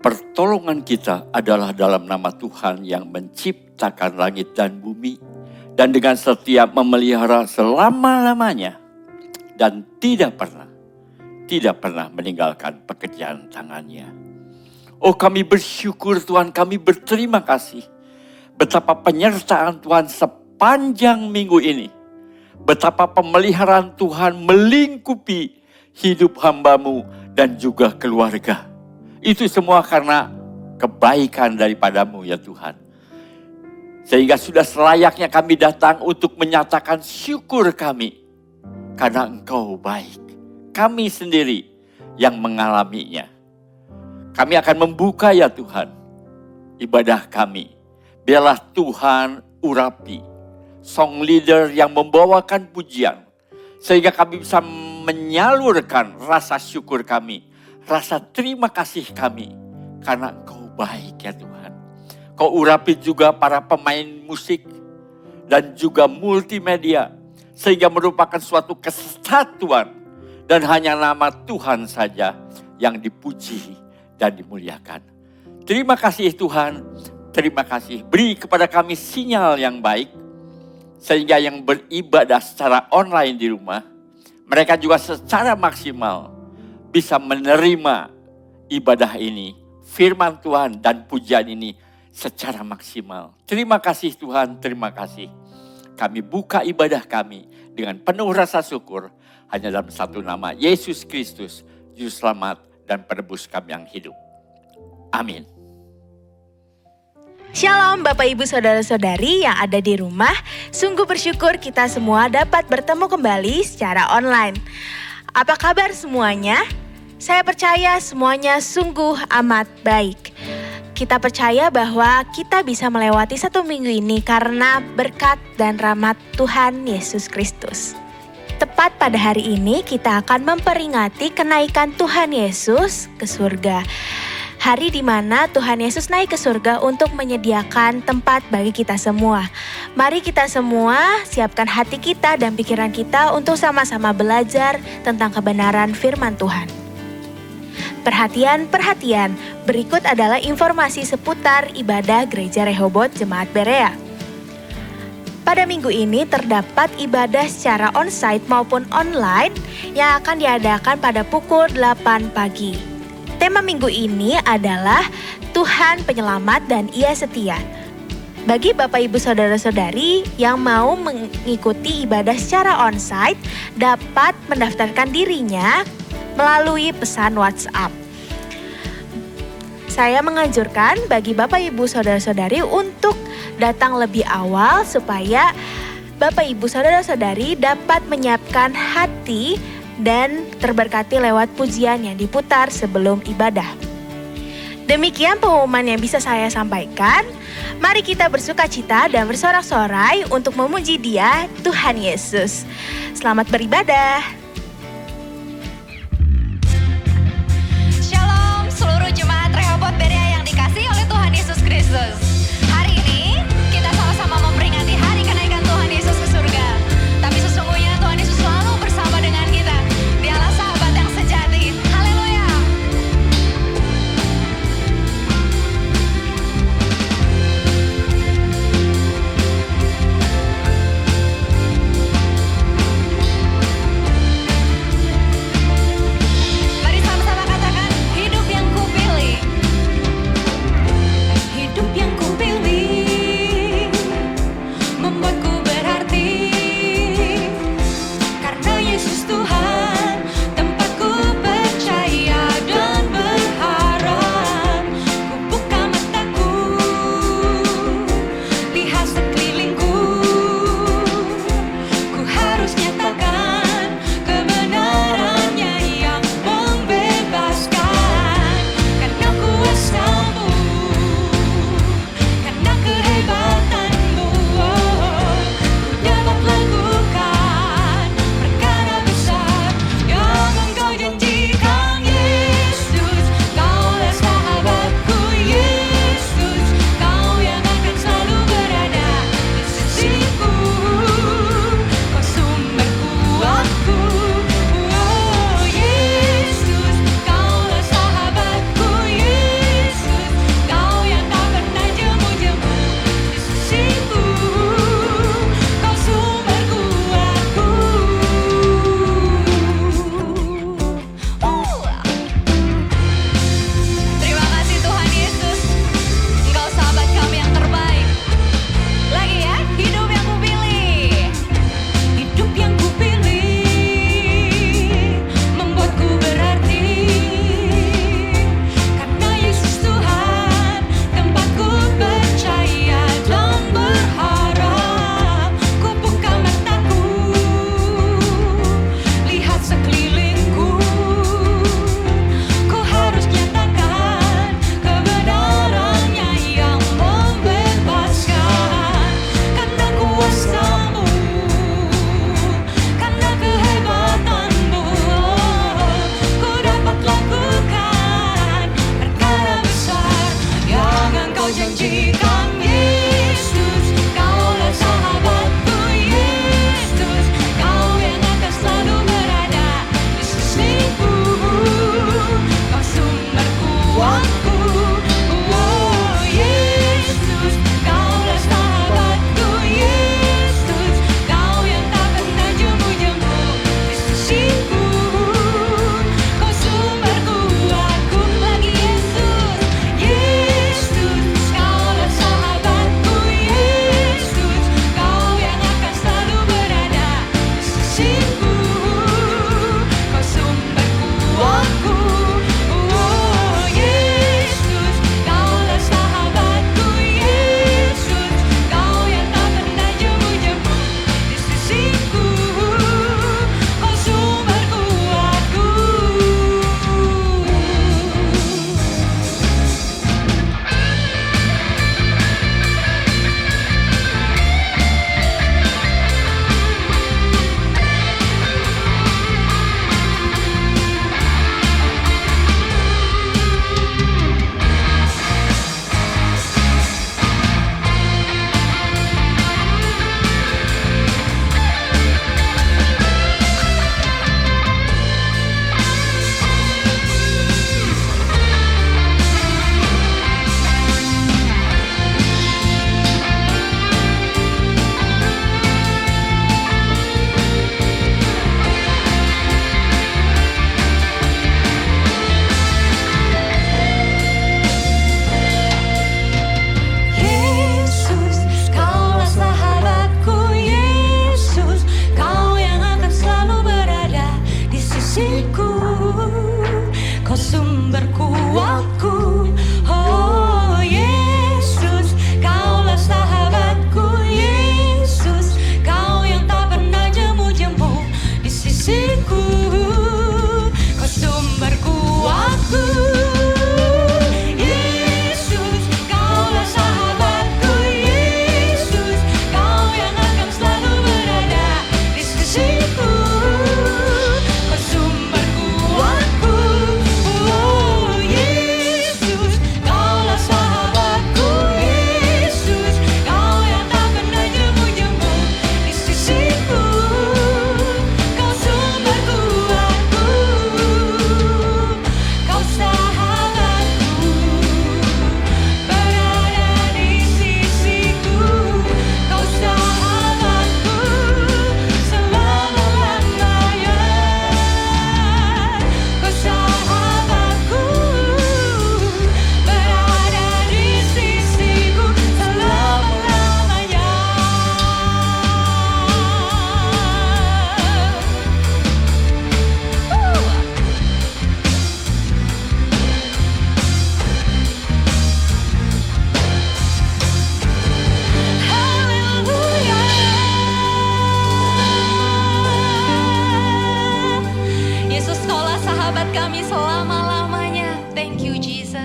pertolongan kita adalah dalam nama Tuhan yang menciptakan langit dan bumi, dan dengan setia memelihara selama-lamanya, dan tidak pernah meninggalkan pekerjaan tangannya. Oh, kami bersyukur Tuhan, kami berterima kasih. Betapa penyertaan Tuhan sepanjang minggu ini. Betapa pemeliharaan Tuhan melingkupi hidup hamba-Mu dan juga keluarga. Itu semua karena kebaikan daripadamu ya Tuhan. Sehingga sudah selayaknya kami datang untuk menyatakan syukur kami. Karena Engkau baik. Kami sendiri yang mengalaminya. Kami akan membuka ya Tuhan ibadah kami. Biarlah Tuhan urapi song leader yang membawakan pujian. Sehingga kami bisa menyalurkan rasa syukur kami. Rasa terima kasih kami. Karena Engkau baik ya Tuhan. Kau urapi juga para pemain musik. Dan juga multimedia. Sehingga merupakan suatu kesatuan. Dan hanya nama Tuhan saja yang dipuji dan dimuliakan. Terima kasih Tuhan. Terima kasih. Beri kepada kami sinyal yang baik. Sehingga yang beribadah secara online di rumah, mereka juga secara maksimal bisa menerima ibadah ini, firman Tuhan dan pujian ini secara maksimal. Terima kasih Tuhan, terima kasih. Kami buka ibadah kami dengan penuh rasa syukur hanya dalam satu nama, Yesus Kristus, Juru Selamat dan Penebus kami yang hidup. Amin. Shalom Bapak Ibu Saudara-saudari yang ada di rumah. Sungguh bersyukur kita semua dapat bertemu kembali secara online. Apa kabar semuanya? Saya percaya semuanya sungguh amat baik. Kita percaya bahwa kita bisa melewati satu minggu ini karena berkat dan rahmat Tuhan Yesus Kristus. Tepat pada hari ini kita akan memperingati kenaikan Tuhan Yesus ke surga. Hari di mana Tuhan Yesus naik ke surga untuk menyediakan tempat bagi kita semua. Mari kita semua siapkan hati kita dan pikiran kita untuk sama-sama belajar tentang kebenaran firman Tuhan. Perhatian, berikut adalah informasi seputar ibadah Gereja Rehobot Jemaat Berea. Pada minggu ini terdapat ibadah secara onsite maupun online yang akan diadakan pada pukul 8 pagi. Tema minggu ini adalah Tuhan Penyelamat dan Ia Setia. Bagi Bapak Ibu Saudara-saudari yang mau mengikuti ibadah secara onsite dapat mendaftarkan dirinya melalui pesan WhatsApp. Saya menganjurkan bagi Bapak Ibu Saudara-saudari untuk datang lebih awal supaya Bapak Ibu Saudara-saudari dapat menyiapkan hati dan terberkati lewat pujian yang diputar sebelum ibadah. Demikian pengumuman yang bisa saya sampaikan. Mari kita bersukacita dan bersorak-sorai untuk memuji Dia, Tuhan Yesus. Selamat beribadah. Shalom seluruh jemaat Rehobot Berea yang dikasihi oleh Tuhan Yesus Kristus. Hari ini kita sama-sama memperingati hari kenaikan Tuhan Yesus ke surga. Tapi sesungguhnya Tuhan Yesus selalu bersama dengan kita. Dialah sahabat yang sejati. Haleluya.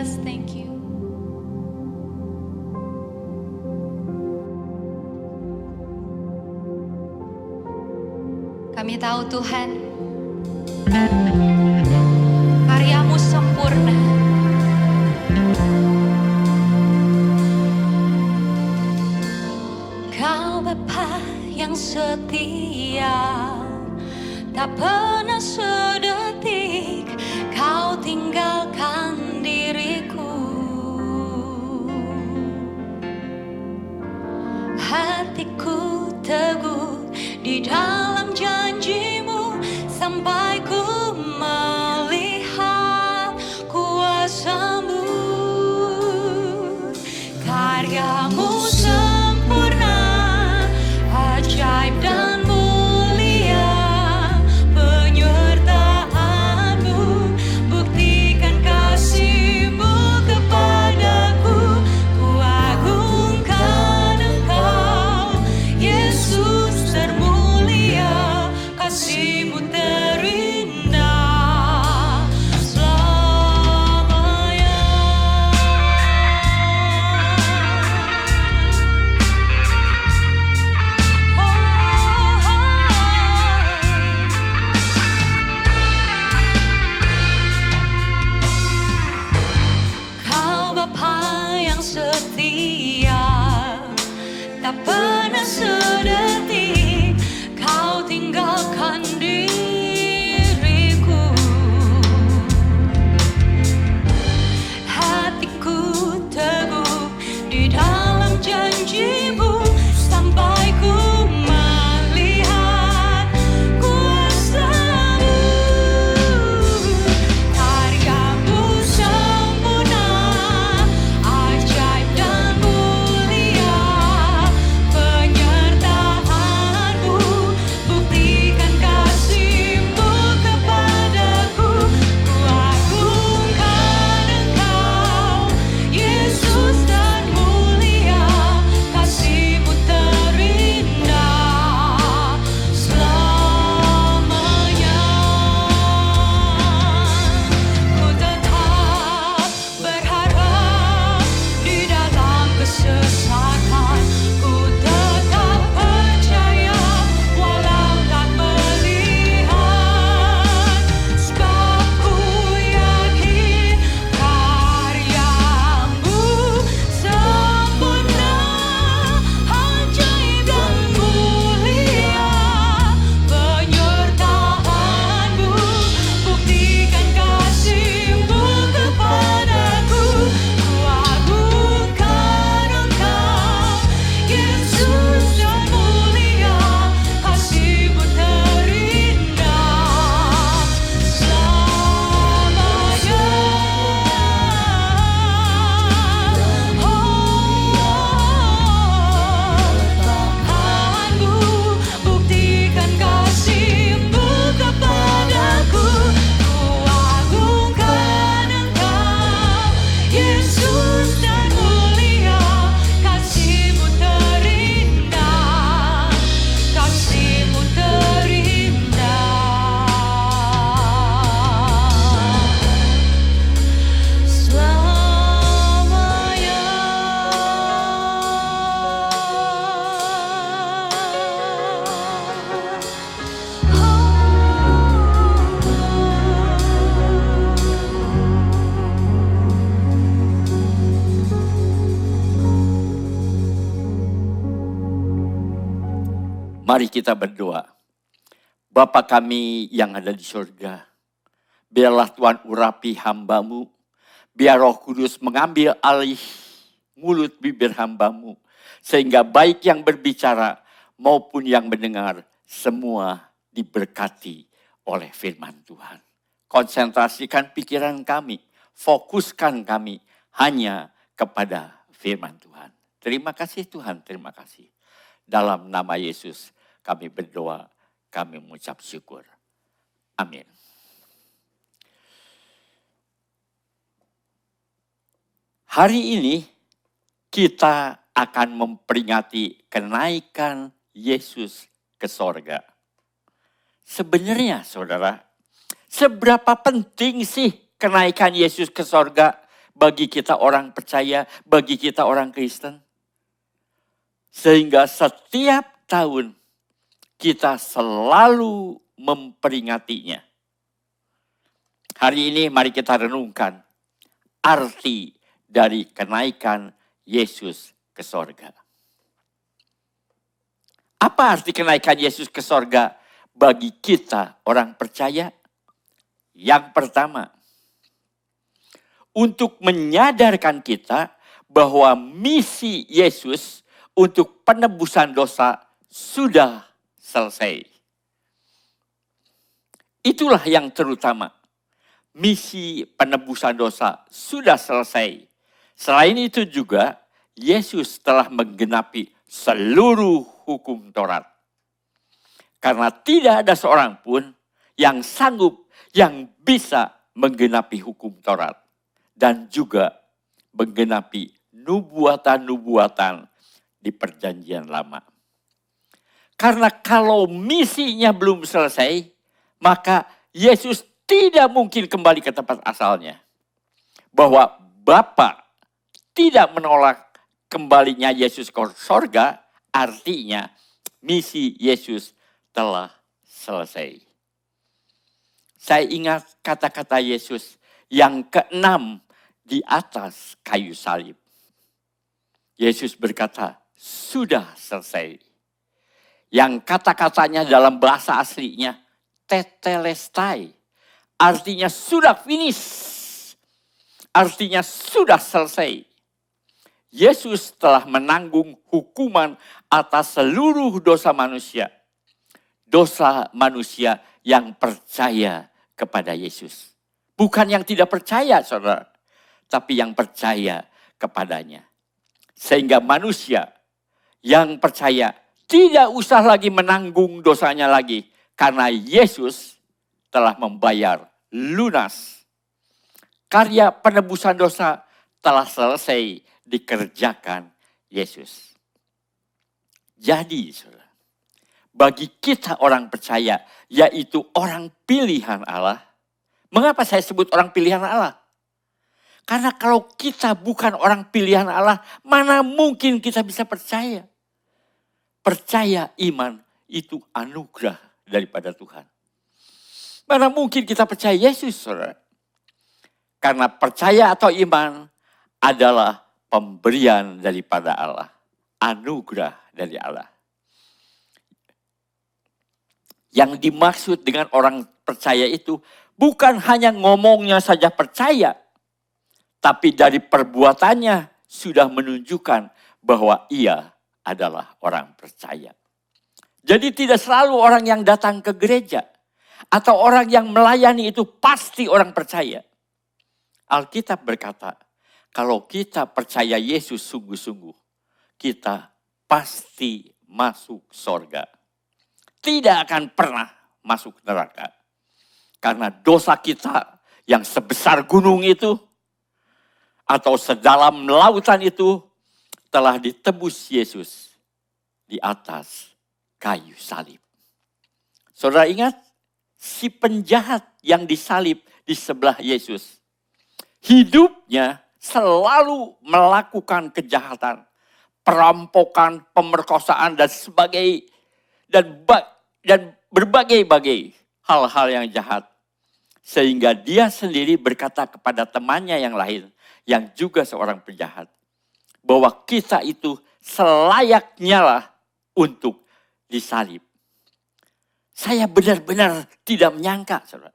Jesus, thank you. Kami tahu Tuhan, karya-Mu sempurna. Kau Bapa yang setia, tak pernah sedetik Kau tinggalkan diriku. Hatiku teguh di dalam janji-Mu sampai ku melihat kuasa-Mu. Karya-Mu sempurna, ajaib dan mulia, penyertaan-Mu buktikan kasih-Mu kepadaku. Ku agungkan Engkau, Yesus termulia, kasih-Mu terindah selamanya. Kau Bapa yang setia, tak pernah sedetik Kau tinggalkan diriku. Hatiku teguh di dalam janji-Mu sampai ku melihat kuasa-Mu. Karya-Mu sempurna, ajaib dan mulia, penyertaan-Mu buktikan kasih-Mu kepadaku. Ku agungkan Engkau, Yesus termulia, kasih-Mu terindah selamanya. Ku tetap berharap di dalam kesesakan, ku tetap percaya walau tak melihat, sebab ku yakin karya-Mu sempurna, ajaib dan mulia, penyertaan-Mu buktikan kasih-Mu kepadaku. Ku agungkan Engkau, Yesus yang mulia, kasih-Mu terindah selamanya. Tuhanku, buktikan kasih-Mu kepadaku. Ku agungkan Engkau, Yesus yang mulia, kasih-Mu terindah, kasih-Mu terindah selamanya. Mari kita berdoa. Bapa kami yang ada di surga, biarlah Tuhan urapi hamba-Mu, biar Roh Kudus mengambil alih mulut bibir hamba-Mu, sehingga baik yang berbicara maupun yang mendengar, semua diberkati oleh firman Tuhan. Konsentrasikan pikiran kami, fokuskan kami hanya kepada firman Tuhan. Terima kasih Tuhan, terima kasih. Dalam nama Yesus kami berdoa, kami mengucap syukur. Amin. Hari ini kita akan memperingati kenaikan Yesus ke sorga. Sebenarnya saudara, seberapa penting sih kenaikan Yesus ke sorga bagi kita orang percaya, bagi kita orang Kristen. Sehingga setiap tahun kita selalu memperingatinya. Hari ini mari kita renungkan arti dari kenaikan Yesus ke sorga. Apa arti kenaikan Yesus ke sorga bagi kita orang percaya? Yang pertama, untuk menyadarkan kita bahwa misi Yesus untuk penebusan dosa sudah selesai. Itulah yang terutama. Misi penebusan dosa sudah selesai. Selain itu juga, Yesus telah menggenapi seluruh hukum Taurat. Karena tidak ada seorang pun yang sanggup, yang bisa menggenapi hukum Taurat. Dan juga menggenapi nubuatan-nubuatan di perjanjian lama. Karena kalau misinya belum selesai, maka Yesus tidak mungkin kembali ke tempat asalnya. Bahwa Bapa tidak menolak kembalinya Yesus ke sorga, artinya misi Yesus telah selesai. Saya ingat kata-kata Yesus yang keenam di atas kayu salib. Yesus berkata, sudah selesai. Yang kata-katanya dalam bahasa aslinya, tetelestai. Artinya sudah finish. Artinya sudah selesai. Yesus telah menanggung hukuman atas seluruh dosa manusia. Dosa manusia yang percaya kepada Yesus. Bukan yang tidak percaya, saudara. Tapi yang percaya kepadanya. Sehingga manusia yang percaya tidak usah lagi menanggung dosanya lagi. Karena Yesus telah membayar lunas. Karya penebusan dosa telah selesai dikerjakan Yesus. Jadi, saudara, bagi kita orang percaya, yaitu orang pilihan Allah. Mengapa saya sebut orang pilihan Allah? Karena kalau kita bukan orang pilihan Allah, mana mungkin kita bisa percaya? Percaya iman itu anugerah daripada Tuhan. Mana mungkin kita percaya Yesus, saudara? Karena percaya atau iman adalah pemberian daripada Allah. Anugerah dari Allah. Yang dimaksud dengan orang percaya itu bukan hanya ngomongnya saja percaya. Tapi dari perbuatannya sudah menunjukkan bahwa ia adalah orang percaya. Jadi tidak selalu orang yang datang ke gereja atau orang yang melayani itu pasti orang percaya. Alkitab berkata, kalau kita percaya Yesus sungguh-sungguh, kita pasti masuk sorga. Tidak akan pernah masuk neraka. Karena dosa kita yang sebesar gunung itu, atau sedalam lautan itu, telah ditebus Yesus di atas kayu salib. Saudara ingat, si penjahat yang disalib di sebelah Yesus, hidupnya selalu melakukan kejahatan, perampokan, pemerkosaan dan sebagainya, dan berbagai-bagai hal-hal yang jahat. Sehingga dia sendiri berkata kepada temannya yang lain, yang juga seorang penjahat, bahwa kita itu selayaknya lah untuk disalib. Saya benar-benar tidak menyangka, saudara.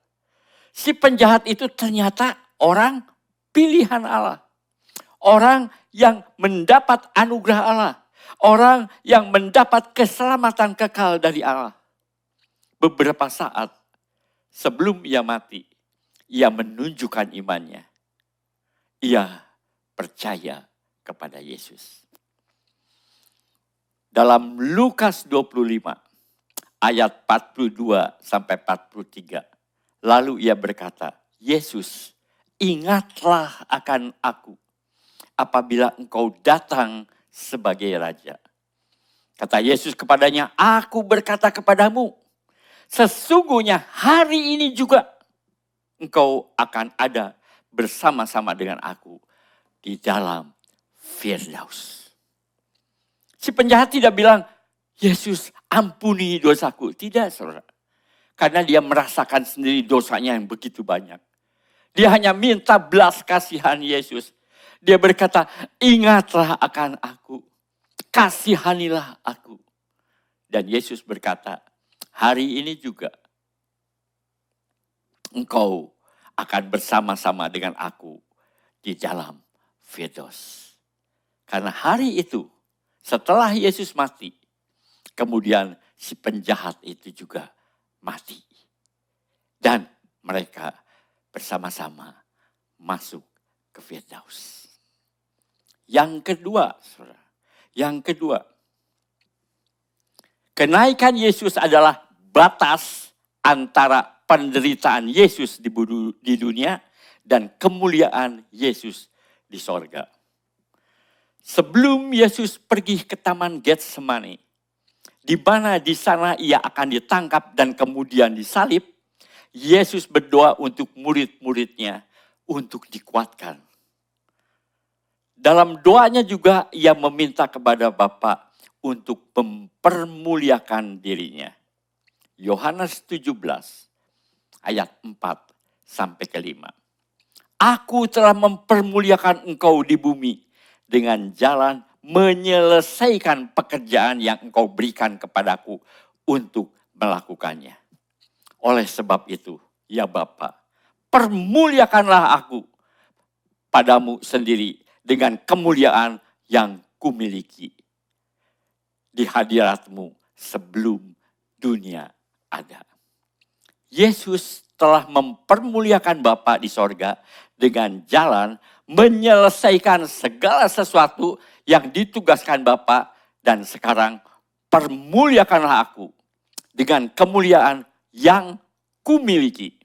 Si penjahat itu ternyata orang pilihan Allah. Orang yang mendapat anugerah Allah. Orang yang mendapat keselamatan kekal dari Allah. Beberapa saat sebelum ia mati, ia menunjukkan imannya. Ia percaya kepada Yesus. Dalam Lukas 25 ayat 42 sampai 43. Lalu ia berkata, Yesus, ingatlah akan aku apabila engkau datang sebagai raja. Kata Yesus kepadanya, aku berkata kepadamu, sesungguhnya hari ini juga engkau akan ada bersama-sama dengan aku di dalam Firdaus. Si penjahat tidak bilang, Yesus ampuni dosaku. Tidak, saudara. Karena dia merasakan sendiri dosanya yang begitu banyak. Dia hanya minta belas kasihan Yesus. Dia berkata, ingatlah akan aku. Kasihanilah aku. Dan Yesus berkata, hari ini juga engkau akan bersama-sama dengan aku di dalam Firdaus. Karena hari itu, setelah Yesus mati, kemudian si penjahat itu juga mati. Dan mereka bersama-sama masuk ke Firdaus. Yang kedua, saudara. Yang kedua, kenaikan Yesus adalah batas antara penderitaan Yesus di dunia dan kemuliaan Yesus di sorga. Sebelum Yesus pergi ke Taman Getsemani, di mana di sana ia akan ditangkap dan kemudian disalib, Yesus berdoa untuk murid-muridnya untuk dikuatkan. Dalam doanya juga ia meminta kepada Bapa untuk mempermuliakan dirinya. Yohanes 17 ayat 4 sampai ke 5. Aku telah mempermuliakan engkau di bumi dengan jalan menyelesaikan pekerjaan yang engkau berikan kepadaku untuk melakukannya. Oleh sebab itu, ya Bapa, permuliakanlah aku padamu sendiri dengan kemuliaan yang kumiliki di hadiratmu sebelum dunia ada. Yesus telah mempermuliakan Bapa di sorga dengan jalan menyelesaikan segala sesuatu yang ditugaskan Bapa, dan sekarang permuliakanlah aku dengan kemuliaan yang kumiliki.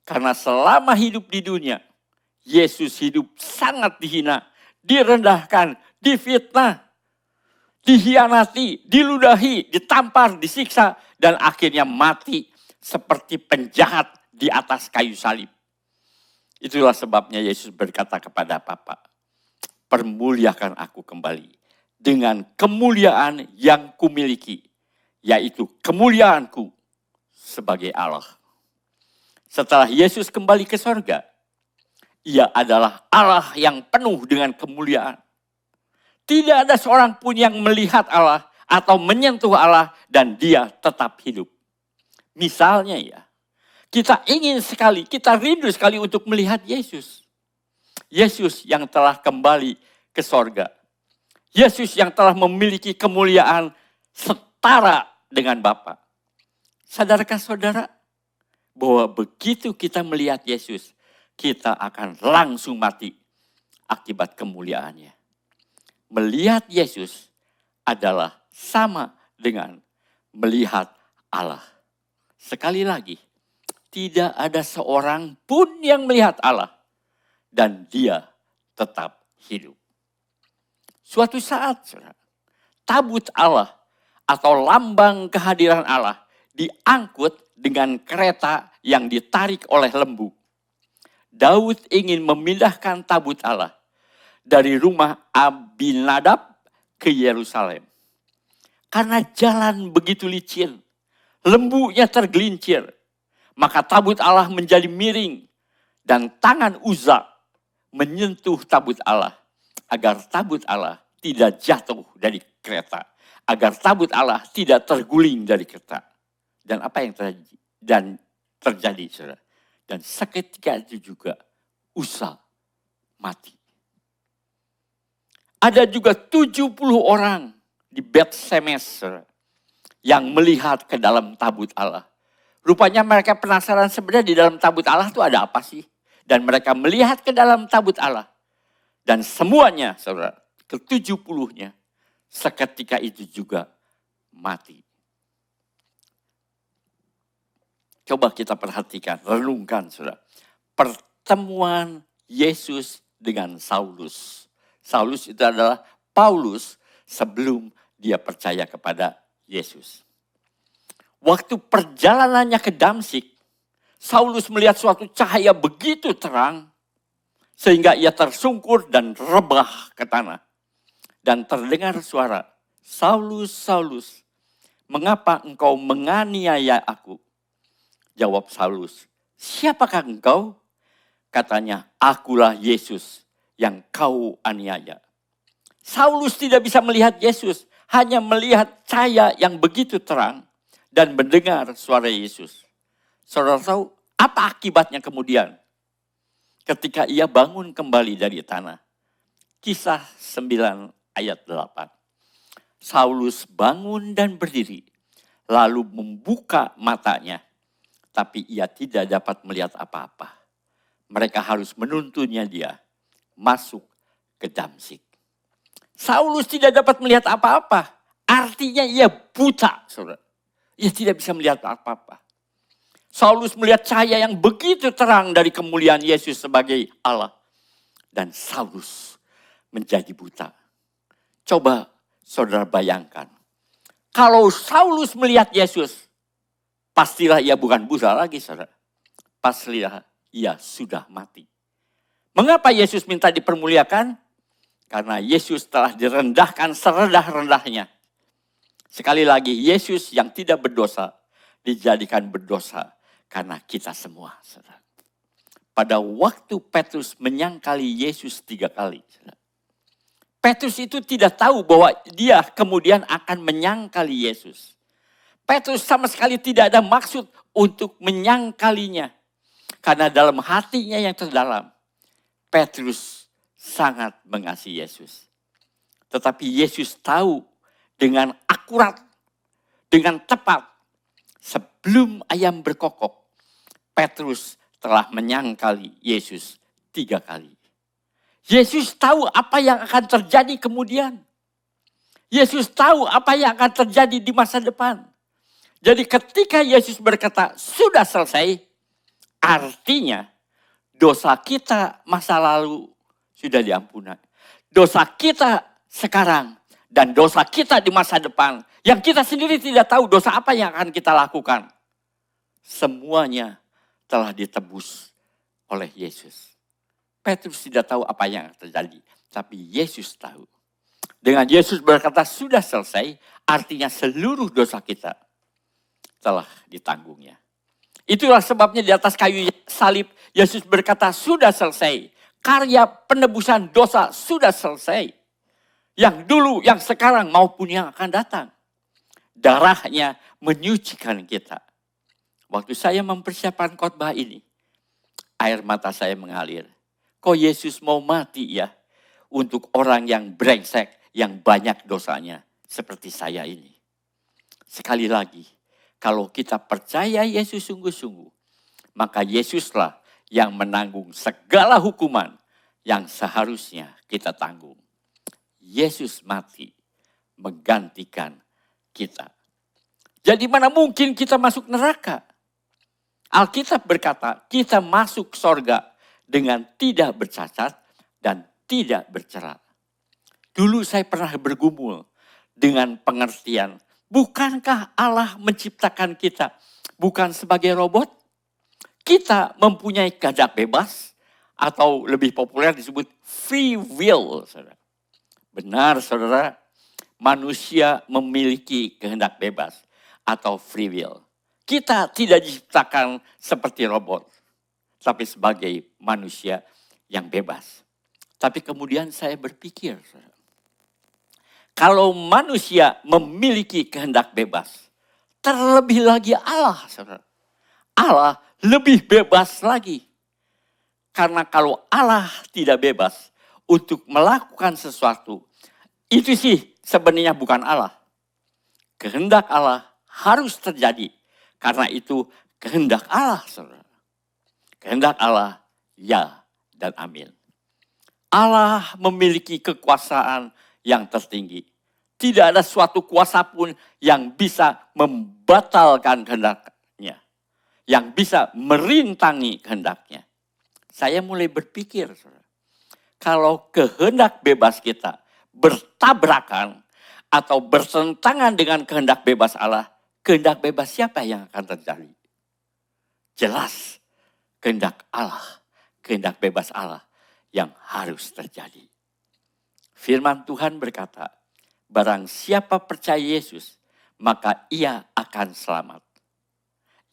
Karena selama hidup di dunia, Yesus hidup sangat dihina, direndahkan, difitnah, dihianati, diludahi, ditampar, disiksa, dan akhirnya mati seperti penjahat di atas kayu salib. Itulah sebabnya Yesus berkata kepada Bapa, permuliakan aku kembali dengan kemuliaan yang kumiliki, yaitu kemuliaanku sebagai Allah. Setelah Yesus kembali ke sorga, ia adalah Allah yang penuh dengan kemuliaan. Tidak ada seorang pun yang melihat Allah atau menyentuh Allah dan dia tetap hidup. Misalnya ya, kita ingin sekali, kita rindu sekali untuk melihat Yesus. Yesus yang telah kembali ke sorga. Yesus yang telah memiliki kemuliaan setara dengan Bapa. Sadarkah saudara bahwa begitu kita melihat Yesus, kita akan langsung mati akibat kemuliaannya. Melihat Yesus adalah sama dengan melihat Allah. Sekali lagi, tidak ada seorang pun yang melihat Allah dan dia tetap hidup. Suatu saat, tabut Allah atau lambang kehadiran Allah diangkut dengan kereta yang ditarik oleh lembu. Daud ingin memindahkan tabut Allah dari rumah Abinadab ke Yerusalem. Karena jalan begitu licin, lembunya tergelincir, maka tabut Allah menjadi miring dan tangan Uza menyentuh tabut Allah agar tabut Allah tidak jatuh dari kereta, agar tabut Allah tidak terguling dari kereta. Dan apa yang terjadi, saudara? Dan seketika itu juga Uza mati. Ada juga 70 orang di Bet-Semes yang melihat ke dalam tabut Allah. Rupanya mereka penasaran sebenarnya di dalam tabut Allah itu ada apa sih? Dan mereka melihat ke dalam tabut Allah. Dan semuanya, saudara, ke-70-nya seketika itu juga mati. Coba kita perhatikan, renungkan, saudara. Pertemuan Yesus dengan Saulus. Saulus itu adalah Paulus sebelum dia percaya kepada Yesus. Waktu perjalanannya ke Damsyik, Saulus melihat suatu cahaya begitu terang Sehingga ia tersungkur dan rebah ke tanah. Dan terdengar suara, Saulus, Saulus, mengapa engkau menganiaya aku? Jawab Saulus, siapakah engkau? Katanya, akulah Yesus yang kau aniaya. Saulus tidak bisa melihat Yesus, hanya melihat cahaya yang begitu terang dan mendengar suara Yesus. Saudara tahu apa akibatnya kemudian? Ketika ia bangun kembali dari tanah. Kisah 9 ayat 8. Saulus bangun dan berdiri, lalu membuka matanya, tapi ia tidak dapat melihat apa-apa. Mereka harus menuntunnya dia masuk ke Damsyik. Saulus tidak dapat melihat apa-apa, artinya ia buta, saudara. Ia tidak bisa melihat apa-apa. Saulus melihat cahaya yang begitu terang dari kemuliaan Yesus sebagai Allah. Dan Saulus menjadi buta. Coba saudara bayangkan. Kalau Saulus melihat Yesus, pastilah ia bukan buta lagi, saudara. Pastilah ia sudah mati. Mengapa Yesus minta dipermuliakan? Karena Yesus telah direndahkan serendah-rendahnya. Sekali lagi, Yesus yang tidak berdosa dijadikan berdosa karena kita semua, saudara. Pada waktu Petrus menyangkali Yesus 3 kali, saudara. Petrus itu tidak tahu bahwa dia kemudian akan menyangkali Yesus. Petrus sama sekali tidak ada maksud untuk menyangkalinya. Karena dalam hatinya yang terdalam, Petrus sangat mengasihi Yesus. Tetapi Yesus tahu dengan akurat, dengan tepat, sebelum ayam berkokok, Petrus telah menyangkali Yesus 3 kali. Yesus tahu apa yang akan terjadi kemudian. Yesus tahu apa yang akan terjadi di masa depan. Jadi ketika Yesus berkata, sudah selesai, artinya dosa kita masa lalu sudah diampuni. Dosa kita sekarang dan dosa kita di masa depan, yang kita sendiri tidak tahu dosa apa yang akan kita lakukan. Semuanya telah ditebus oleh Yesus. Petrus tidak tahu apa yang terjadi, tapi Yesus tahu. Dengan Yesus berkata sudah selesai, artinya seluruh dosa kita telah ditanggungnya. Itulah sebabnya di atas kayu salib Yesus berkata sudah selesai. Karya penebusan dosa sudah selesai. Yang dulu, yang sekarang maupun yang akan datang. Darahnya menyucikan kita. Waktu saya mempersiapkan khotbah ini, air mata saya mengalir. Kok Yesus mau mati ya untuk orang yang brengsek, yang banyak dosanya seperti saya ini. Sekali lagi, kalau kita percaya Yesus sungguh-sungguh, maka Yesuslah yang menanggung segala hukuman yang seharusnya kita tanggung. Yesus mati menggantikan kita. Jadi mana mungkin kita masuk neraka? Alkitab berkata kita masuk sorga dengan tidak bercacat dan tidak bercerai. Dulu saya pernah bergumul dengan pengertian, bukankah Allah menciptakan kita bukan sebagai robot? Kita mempunyai kehendak bebas atau lebih populer disebut free will. Saudara. Benar saudara, manusia memiliki kehendak bebas atau free will. Kita tidak diciptakan seperti robot, tapi sebagai manusia yang bebas. Tapi kemudian saya berpikir, kalau manusia memiliki kehendak bebas, terlebih lagi Allah, saudara. Allah lebih bebas lagi. Karena kalau Allah tidak bebas untuk melakukan sesuatu, itu sih sebenarnya bukan Allah. Kehendak Allah harus terjadi. Karena itu kehendak Allah, saudara. Kehendak Allah, ya dan amin. Allah memiliki kekuasaan yang tertinggi. Tidak ada suatu kuasa pun yang bisa membatalkan kehendaknya. Yang bisa merintangi kehendaknya. Saya mulai berpikir, saudara. Kalau kehendak bebas kita bertabrakan atau bertentangan dengan kehendak bebas Allah, kehendak bebas siapa yang akan terjadi? Jelas kehendak Allah, kehendak bebas Allah yang harus terjadi. Firman Tuhan berkata, barang siapa percaya Yesus, maka ia akan selamat.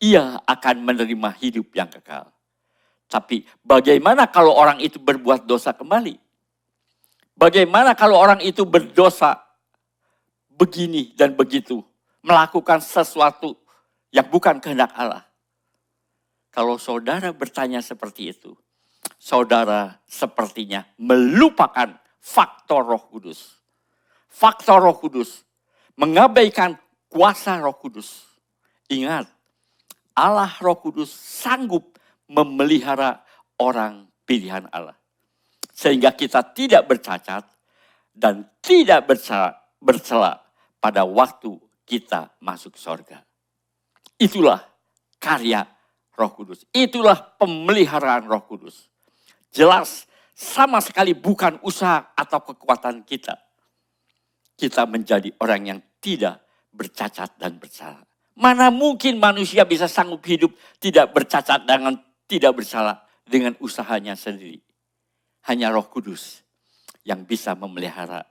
Ia akan menerima hidup yang kekal. Tapi bagaimana kalau orang itu berbuat dosa kembali? Bagaimana kalau orang itu berdosa begini dan begitu, melakukan sesuatu yang bukan kehendak Allah? Kalau saudara bertanya seperti itu, saudara sepertinya melupakan faktor Roh Kudus. Faktor Roh Kudus, mengabaikan kuasa Roh Kudus. Ingat, Allah Roh Kudus sanggup memelihara orang pilihan Allah. Sehingga kita tidak bercacat dan tidak bercela pada waktu kita masuk surga. Itulah karya Roh Kudus. Itulah pemeliharaan Roh Kudus. Jelas sama sekali bukan usaha atau kekuatan kita. Kita menjadi orang yang tidak bercacat dan bersalah. Mana mungkin manusia bisa sanggup hidup tidak bercacat dan tidak bersalah dengan usahanya sendiri. Hanya Roh Kudus yang bisa memelihara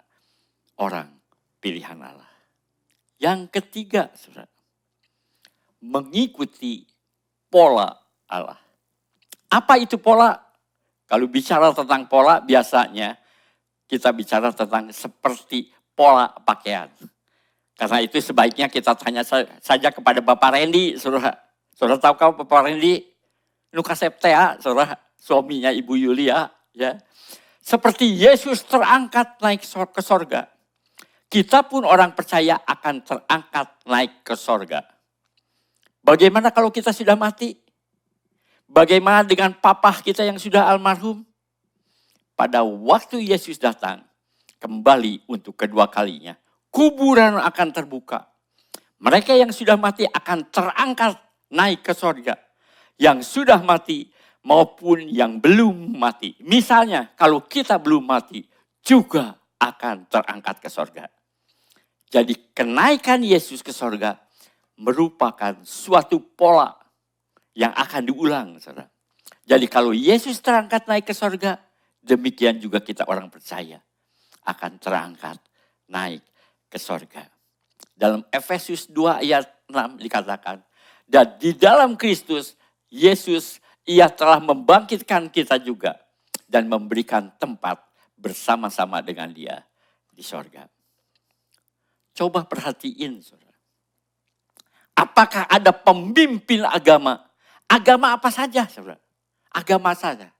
orang pilihan Allah. Yang ketiga, saudara, mengikuti pola Allah. Apa itu pola? Kalau bicara tentang pola, biasanya kita bicara tentang seperti pola pakaian. Karena itu sebaiknya kita tanya saja kepada Bapak Randy, saudara. Saudara tahu kau Bapak Randy? Luka Septea, saudara, suaminya Ibu Yulia. Ya, seperti Yesus terangkat naik ke sorga, kita pun orang percaya akan terangkat naik ke sorga. Bagaimana kalau kita sudah mati? Bagaimana dengan papa kita yang sudah almarhum? Pada waktu Yesus datang kembali untuk kedua kalinya, kuburan akan terbuka. Mereka yang sudah mati akan terangkat naik ke sorga. Yang sudah mati maupun yang belum mati. Misalnya kalau kita belum mati juga akan terangkat ke sorga. Jadi kenaikan Yesus ke sorga merupakan suatu pola yang akan diulang, saudara. Jadi kalau Yesus terangkat naik ke sorga, demikian juga kita orang percaya akan terangkat naik ke sorga. Dalam Efesus 2 ayat 6 dikatakan, dan di dalam Kristus Yesus Ia telah membangkitkan kita juga dan memberikan tempat bersama-sama dengan Dia di sorga. Coba perhatiin, saudara. Apakah ada pemimpin agama? Agama apa saja, saudara? Agama saja.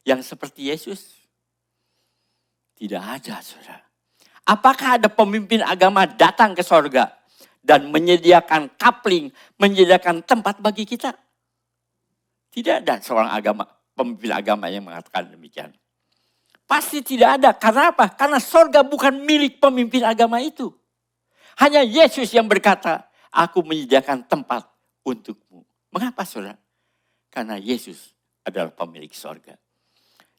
Yang seperti Yesus? Tidak ada, saudara. Apakah ada pemimpin agama datang ke sorga dan menyediakan kapling, menyediakan tempat bagi kita? Tidak ada seorang pemimpin agama yang mengatakan demikian. Pasti tidak ada. Karena apa? Karena sorga bukan milik pemimpin agama itu. Hanya Yesus yang berkata, aku menyediakan tempat untukmu. Mengapa, saudara? Karena Yesus adalah pemilik sorga.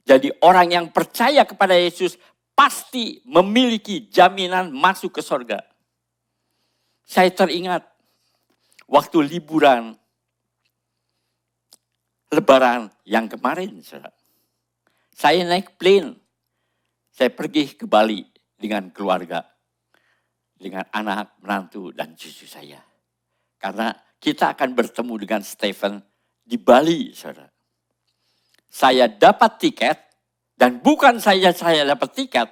Jadi orang yang percaya kepada Yesus pasti memiliki jaminan masuk ke sorga. Saya teringat waktu liburan Lebaran yang kemarin, saudara. Saya naik plane. Saya pergi ke Bali dengan keluarga. Dengan anak, menantu, dan cucu saya. Karena kita akan bertemu dengan Stephen di Bali, saudara. Saya dapat tiket, dan bukan saya dapat tiket.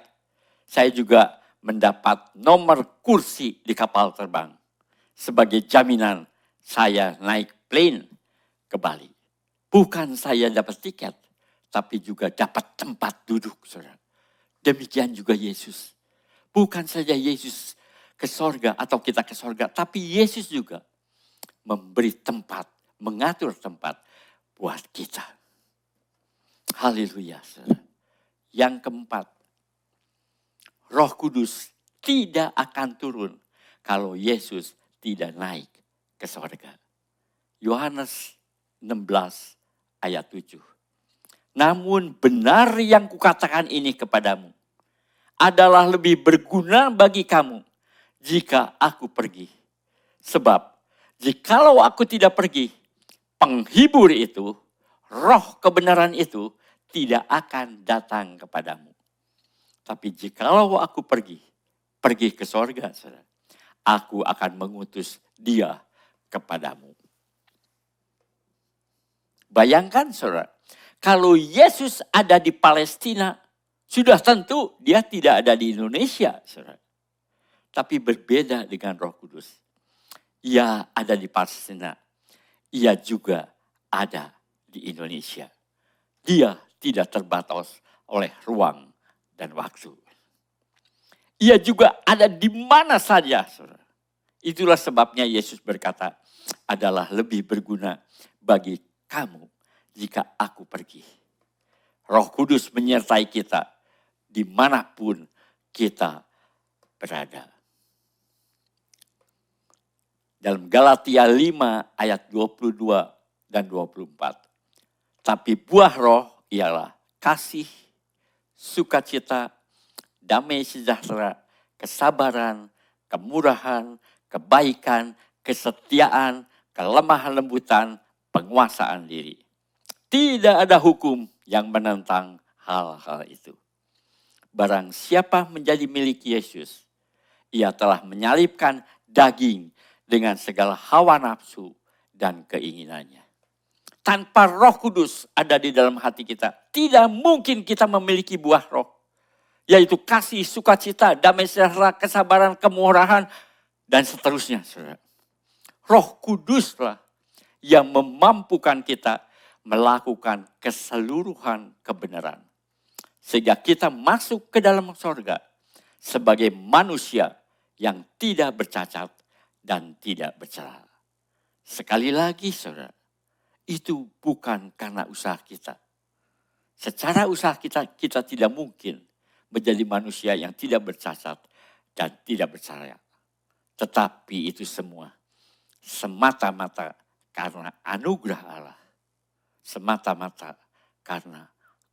Saya juga mendapat nomor kursi di kapal terbang. Sebagai jaminan saya naik plane ke Bali. Bukan saya dapat tiket, tapi juga dapat tempat duduk, saudara. Demikian juga Yesus. Bukan saja Yesus ke sorga atau kita ke sorga, tapi Yesus juga memberi tempat, mengatur tempat buat kita. Haleluya, saudara. Yang keempat, Roh Kudus tidak akan turun kalau Yesus tidak naik ke sorga. Yohanes 16 ayat 7. Namun benar yang kukatakan ini kepadamu adalah lebih berguna bagi kamu jika aku pergi. Sebab jikalau aku tidak pergi, penghibur itu, roh kebenaran itu tidak akan datang kepadamu. Tapi jikalau aku pergi ke sorga, saudara, aku akan mengutus dia kepadamu. Bayangkan saudara, kalau Yesus ada di Palestina, sudah tentu dia tidak ada di Indonesia, saudara. Tapi berbeda dengan Roh Kudus. Ia ada di Palestina, ia juga ada di Indonesia. Dia tidak terbatas oleh ruang dan waktu. Ia juga ada di mana saja, saudara. Itulah sebabnya Yesus berkata, adalah lebih berguna bagi kamu jika aku pergi. Roh Kudus menyertai kita dimanapun kita berada. Dalam Galatia 5 ayat 22 dan 24. Tapi buah roh ialah kasih, sukacita, damai sejahtera, kesabaran, kemurahan, kebaikan, kesetiaan, kelemahan lembutan, penguasaan diri. Tidak ada hukum yang menentang hal-hal itu. Barang siapa menjadi milik Yesus, ia telah menyalibkan daging dengan segala hawa nafsu dan keinginannya. Tanpa Roh Kudus ada di dalam hati kita, tidak mungkin kita memiliki buah roh. Yaitu kasih, sukacita, damai sejahtera, kesabaran, kemurahan, dan seterusnya. Saudara. Roh Kuduslah yang memampukan kita melakukan keseluruhan kebenaran. Sehingga kita masuk ke dalam sorga sebagai manusia yang tidak bercacat dan tidak bercela. Sekali lagi saudara, itu bukan karena usaha kita. Secara usaha kita tidak mungkin menjadi manusia yang tidak bercacat dan tidak bercela. Tetapi itu semua semata-mata karena anugerah Allah. Semata-mata karena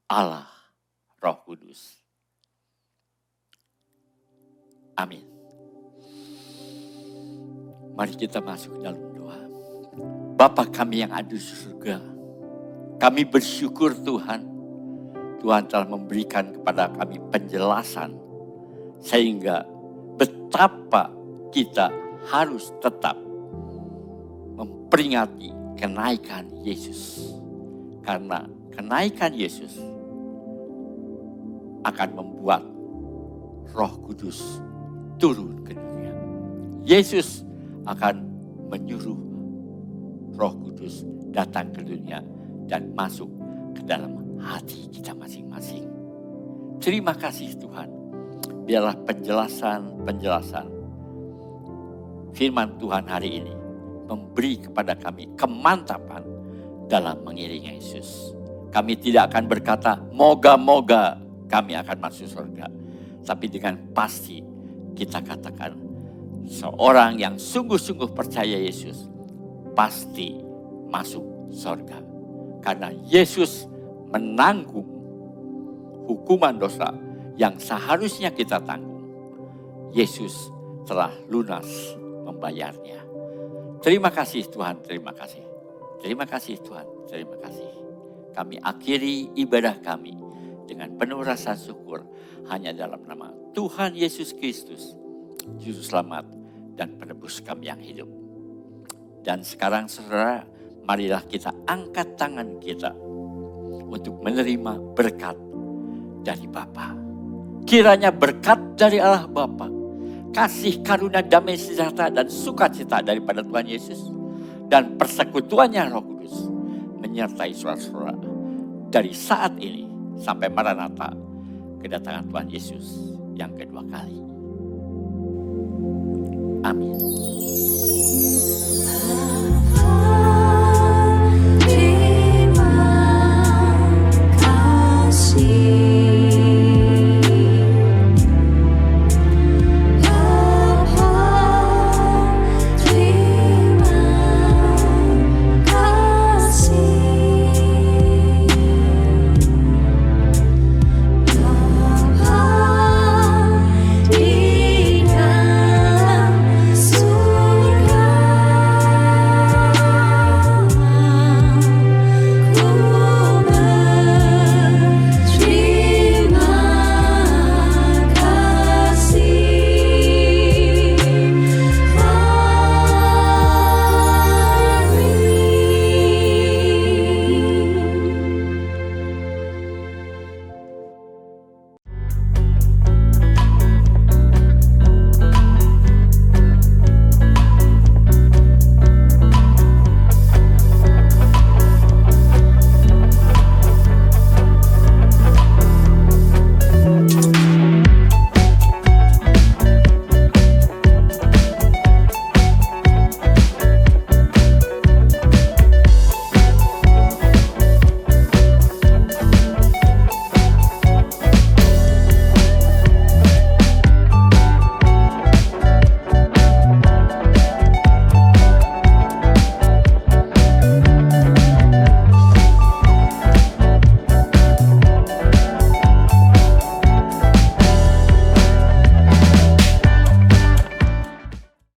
Allah Roh Kudus. Amin. Mari kita masuk dalam doa. Bapa kami yang ada di surga, kami bersyukur Tuhan. Tuhan telah memberikan kepada kami penjelasan sehingga betapa kita harus tetap memperingati kenaikan Yesus. Karena kenaikan Yesus akan membuat Roh Kudus turun ke dunia. Yesus akan menyuruh Roh Kudus datang ke dunia dan masuk ke dalam hati kita masing-masing. Terima kasih Tuhan. Biarlah penjelasan firman Tuhan hari ini memberi kepada kami kemantapan dalam mengiringi Yesus. Kami tidak akan berkata, moga-moga kami akan masuk surga. Tapi dengan pasti kita katakan, seorang yang sungguh-sungguh percaya Yesus pasti masuk surga. Karena Yesus menanggung hukuman dosa yang seharusnya kita tanggung. Yesus telah lunas membayarnya. Terima kasih Tuhan, terima kasih. Terima kasih Tuhan, terima kasih. Kami akhiri ibadah kami dengan penuh rasa syukur hanya dalam nama Tuhan Yesus Kristus, Juru Selamat dan Penebus kami yang hidup. Dan sekarang saudara, marilah kita angkat tangan kita untuk menerima berkat dari Bapa. Kiranya berkat dari Allah Bapa, kasih karunia damai sejahtera dan sukacita daripada Tuhan Yesus, dan persekutuannya Roh Kudus menyertai saudara-saudara dari saat ini sampai Maranatha, kedatangan Tuhan Yesus yang kedua kali. Amin.